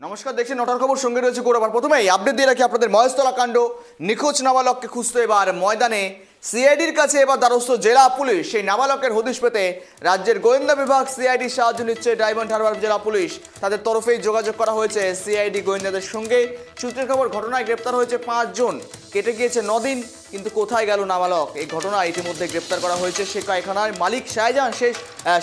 নমস্কার, দেখছেন নটার খবর, সঙ্গে রয়েছে গৌরব। আর প্রথমেই আপডেট দিয়ে রাখি আপনাদের, মহেশতলা কাণ্ড, নিখোঁজ নাবালককে খুঁজতে এবার ময়দানে সিআইডির কাছে এবার দ্বারস্থ জেলা পুলিশ। সেই নাবালকের হদিশ পেতে রাজ্যের গোয়েন্দা বিভাগ সিআইডির সাহায্য নিচ্ছে। ডায়মন্ড হারবার জেলা পুলিশ তাদের তরফেই যোগাযোগ করা হয়েছে সিআইডি গোয়েন্দাদের সঙ্গে। সূত্রের খবর, ঘটনায় গ্রেপ্তার হয়েছে 5 জন। কেটে গিয়েছে 9 দিন, কিন্তু কোথায় গেল নাবালক? এই ঘটনায় ইতিমধ্যে গ্রেপ্তার করা হয়েছে সে কারখানার মালিক শাহজাহান শেখ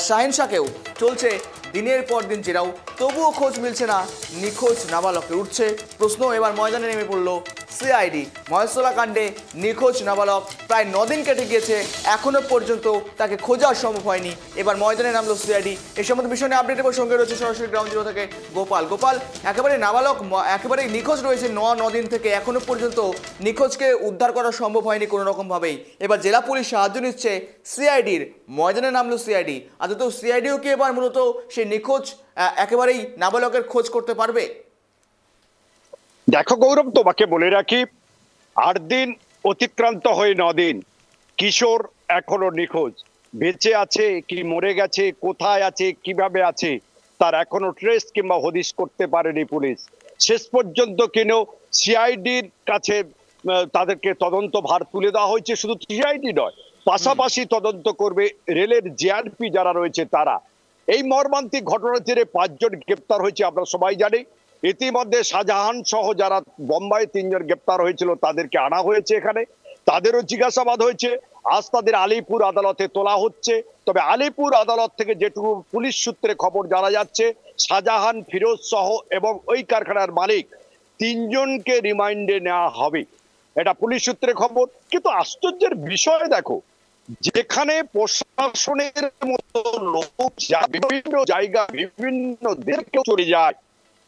শাহিন শাহকেও। চলছে দিনের পর দিন জেরাও, তবুও খোঁজ মিলছে না নিখোঁজ নাবালকের। উঠছে প্রশ্ন, এবার ময়দানে নেমে পড়ল সিআইডি। মহেশতলা কাণ্ডে নিখোঁজ নাবালক প্রায় 9 দিন কেটে গিয়েছে, এখনো পর্যন্ত তাকে খোঁজা সম্ভব হয়নি। এবার ময়দানে নামলো সিআইডি। এই সম্বন্ধে বিষয় নিয়ে আপডেট এবং সঙ্গে রয়েছে সরাসরি গ্রাউন্ড জিরো থেকে গোপাল। একেবারে নাবালক একেবারে নিখোঁজ রয়েছে 9 দিন থেকে, এখনো পর্যন্ত নিখোঁজকে উদ্ধার করা সম্ভব হয়নি কোনো রকমভাবেই। এবার জেলা পুলিশ সাহায্য নিচ্ছে সিআইডির, ময়দানে নামলো সিআইডি। আদৌ তো সিআইডিও কি এবার মূলত সেই নিখোঁজ একেবারেই নাবালকের খোঁজ করতে পারবে? দেখো গৌরব, তোমাকে বলে রাখি, 8 দিন অতিক্রান্ত হয়ে 9 দিন, কিশোর এখনো নিখোঁজ। বেঁচে আছে কি মরে গেছে, কোথায় আছে, কিভাবে আছে, তার এখনো ট্রেস কিংবা হদিশ করতে পারেনি পুলিশ। শেষ পর্যন্ত কিনেও সিআইডির কাছে তাদেরকে তদন্ত ভার তুলে দেওয়া হয়েছে। শুধু সিআইডি নয়, পাশাপাশি তদন্ত করবে রেলের জিআরপি যারা রয়েছে তারা। এই মর্মান্তিক ঘটনার জেরে 5 জন গ্রেপ্তার হয়েছে, আমরা সবাই জানি। ইতিমধ্যে শাহজাহান সহ যারা বোম্বাই 3 জন গ্রেপ্তার হয়েছিল তাদেরকে আনা হয়েছে এখানে, তাদেরও জিজ্ঞাসাবাদ হয়েছে। আজ তাদের আলিপুর আদালতে তোলা হচ্ছে। তবে আলিপুর আদালত থেকে যেটুকু পুলিশ সূত্রে খবর জানা যাচ্ছে, শাহজাহান, ফিরোজ সহ এবং ওই কারখানার মালিক 3 জনকে রিমান্ডে নেওয়া হবে, এটা পুলিশ সূত্রে খবর। কিন্তু আশ্চর্যের বিষয় দেখো, যেখানে প্রশাসনের মতো লোক বিভিন্ন জায়গা বিভিন্ন দেশে চলে যায়,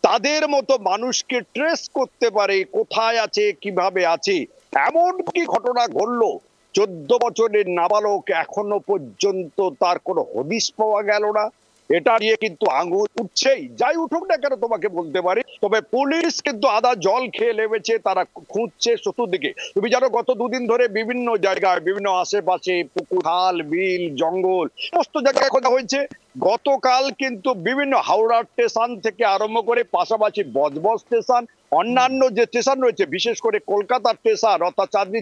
তাদের মতো মানুষকে ট্রেস করতে পারে কোথায় আছে কিভাবে আছে, এমন কি ঘটনা ঘটলো? 14 বছরের নাবালক এখনো পর্যন্ত তার কোনো হদিশ পাওয়া গেল না। এটা নিয়ে কিন্তু আঙুল উঠছেই। যাই উঠুক না কেন তোমাকে বলতে পারি, তবে পুলিশ কিন্তু আদা জল খেয়ে নেমেছে, তারা খুঁজছে চতুর্দিকে। তুমি জানো, গত 2 দিন ধরে বিভিন্ন জায়গায়, বিভিন্ন আশেপাশে পুকুর, খাল, বিল, জঙ্গল, সমস্ত জায়গায় খোঁজা হয়েছে। গতকাল কিন্তু বিভিন্ন হাওড়া স্টেশন থেকে আরম্ভ করে পাশাপাশি বজবজ স্টেশন, অন্যান্য যে স্টেশন রয়েছে, বিশেষ করে কলকাতার স্টেশন অর্থাৎ চাঁদনি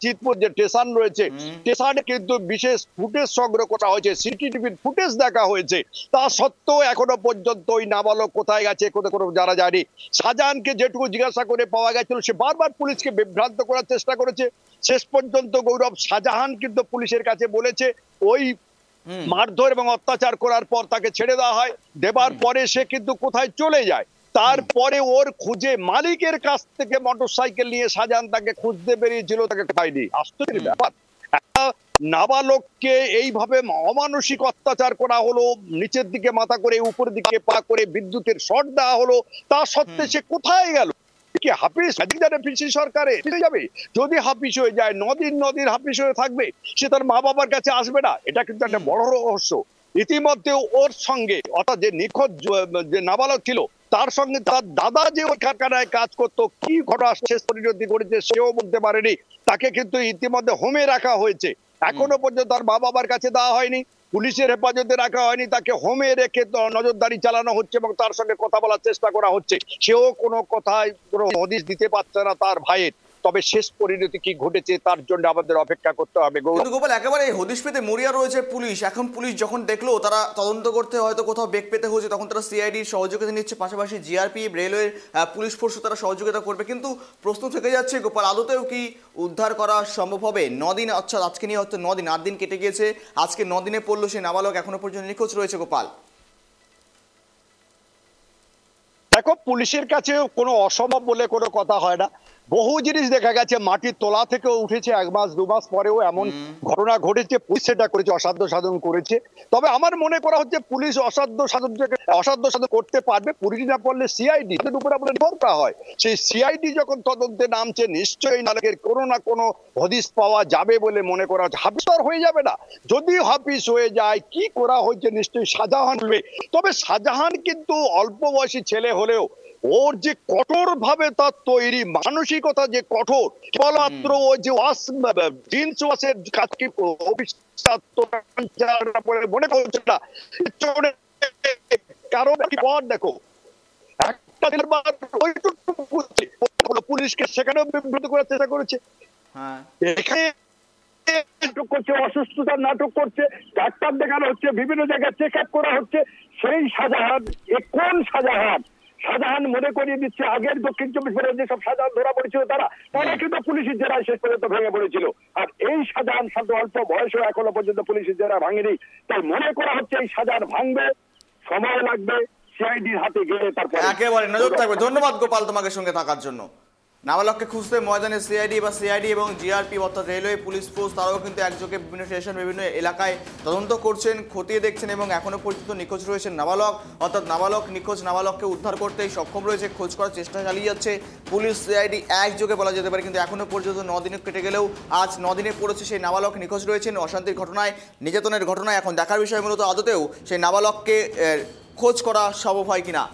চিতপুর যে স্টেশন রয়েছে, স্টেশনে কিন্তু বিশেষ ফুটেজ সংগ্রহ করা হয়েছে, সিসিটিভির ফুটেজ দেখা হয়েছে। তা সত্ত্বেও এখনো পর্যন্ত ওই নাবালক কোথায় গেছে কোনো যারা জানি। শাহজাহানকে যেটুকু জিজ্ঞাসা করে পাওয়া গেছিল, সে বারবার পুলিশকে বিভ্রান্ত করার চেষ্টা করেছে। শেষ পর্যন্ত গৌরব, শাহজাহান কিন্তু পুলিশের কাছে বলেছে ওই মারধর এবং অত্যাচার করার পর তাকে ছেড়ে দেওয়া হয়। দেবার পরে সে কিন্তু কোথায় চলে যায়, তারপরে ওর খুঁজে মালিকের কাছ থেকে মোটরসাইকেল নিয়ে শাহজাহান তাকে খুঁজতে বেরিয়েছিল, তাকে পায়নি। আশ্চর্যের ব্যাপার, একটা নাবালককে এইভাবে অমানসিক অত্যাচার করা হলো, নিচের দিকে মাথা করে উপরের দিকে পা করে বিদ্যুতের শর্ট দেওয়া হলো, তা সত্ত্বে সে কোথায় গেল? কি হাফিজ সরকারে যাবে? যদি হাফিজ হয়ে যায়, 9 দিন হাফিজ হয়ে থাকবে, সে তার মা বাবার কাছে আসবে না? এটা কিন্তু একটা বড় রহস্য। ইতিমধ্যে ওর সঙ্গে অর্থাৎ যে নিখোঁজ যে নাবালক ছিল, তার সঙ্গে তার দাদা যে ওই কারখানায় কাজ করতো, কি ঘটনা শেষ পরিণতি করেছে সেও বলতে পারেনি। তাকে কিন্তু ইতিমধ্যে হোমে রাখা হয়েছে, এখনো পর্যন্ত তার মা বাবার কাছে দেওয়া হয়নি, পুলিশের হেফাজতে রাখা হয়নি, তাকে হোমে রেখে নজরদারি চালানো হচ্ছে এবং তার সঙ্গে কথা বলার চেষ্টা করা হচ্ছে। সেও কোনো কথায় কোনো হদিশ দিতে পারছে না তার ভাইয়ের। তবে শেষ পরিণতি কি ঘটেছে তার জন্য আমাদের অপেক্ষা করতে হবে। গোপাল, একেবারে হদিশ পেতে মরিয়া রয়েছে পুলিশ। এখন পুলিশ যখন দেখলো তারা তদন্ত করতে হয়তো কোথাও বেগ পেতে হয়েছে, তখন তারা সিআইডির সহযোগিতা নিচ্ছে, পাশাপাশি জিআরপি, রেলওয়ের পুলিশ ফোর্সও তারা সহযোগিতা করবে। কিন্তু প্রশ্ন থেকে যাচ্ছে গোপাল, আদতেও কি উদ্ধার করা সম্ভব হবে? 9 দিন, আচ্ছা আজকে নিয়ে হয়তো 9 দিন, 8 দিন কেটে গিয়েছে, আজকে 9 দিনে পড়লো সেই নাবালক এখনো পর্যন্ত নিখোঁজ রয়েছে। গোপাল, দেখো, পুলিশের কাছে কোনো অসম্ভব বলে কোনো কথা হয় না। বহু জিনিস দেখা গেছে, মাটির তলা থেকেও উঠেছে 1 মাস 2 মাস পরেও এমন ঘটনা ঘটেছে। পুলিশ সেটা করেছে, অসাধ্য সাধন করেছে। তবে আমার মনে করা হচ্ছে পুলিশ অসাধ্য সাধন করতে পারবে। পুলিশ না পারলে সিআইডি এর উপরে আমরা নির্ভর করা হয়। সেই সিআইডি যখন তদন্তে নামছে, নিশ্চয়ই নালের কোনো না কোনো হদিশ পাওয়া যাবে বলে মনে করা হচ্ছে। হাফিজ আর হয়ে যাবে না, যদি হাফিজ হয়ে যায় কি করা হয়েছে নিশ্চয়ই শাহজাহান হবে। তবে শাহজাহান কিন্তু অল্প বয়সী ছেলে হলেও ওর যে কঠোর ভাবে তার তৈরি মানসিকতা, যে কঠোর, কেবলমাত্র ওই যে জিন্স ওয়াশের কাজকে মনে করছে না। কারণ পর দেখো, পুলিশকে সেখানেও বিব্রত করার চেষ্টা করেছে। হ্যাঁ, এখানে নাটক করছে, অসুস্থতার নাটক করছে, ডাক্তার দেখানো হচ্ছে, বিভিন্ন জায়গায় চেক আপ করা হচ্ছে। সেই শাহজাহান, কোন শাহজাহান? শাহজাহান মনে করিয়ে দিচ্ছে আগের দক্ষিণ 24 পরে যেসব শাহজাহান ধরা পড়েছিল তারা কিন্তু পুলিশের জেরায় শেষ পর্যন্ত ভেঙে পড়েছিল। আর এই শাহজাহান সাথে অল্প বয়সেও এখনো পর্যন্ত পুলিশের জেরা ভাঙেনি। তাই মনে করা হচ্ছে এই শাহজাহান ভাঙবে, সময় লাগবে, সিআইডির হাতে গেলে তারপর একেবারে নজর থাকবে। ধন্যবাদ গোপাল তোমাকে সঙ্গে থাকার জন্য। নাবালককে খুঁজতে ময়দানে সিআইডি এবং জিআরপি অর্থাৎ রেলওয়ে পুলিশ ফোর্স তারাও কিন্তু একযোগে বিভিন্ন স্টেশন বিভিন্ন এলাকায় তদন্ত করছেন, খতিয়ে দেখছেন এবং এখনো পর্যন্ত নিখোঁজ রয়েছেন নাবালক, অর্থাৎ নিখোঁজ নাবালককে উদ্ধার করতে সক্ষম রয়েছে, খোঁজ করার চেষ্টা চালিয়ে যাচ্ছে পুলিশ সিআইডি একযোগে বলা যেতে পারে। কিন্তু এখনো পর্যন্ত 9 দিন কেটে গেলেও আজ 9 দিনে পড়েছে সেই নাবালক নিখোঁজ রয়েছেন। অশান্তির ঘটনায়, নির্যাতনের ঘটনায় এখন দেখার বিষয় মূলত আদতেও সেই নাবালককে খোঁজ করা সম্ভব হয় কিনা।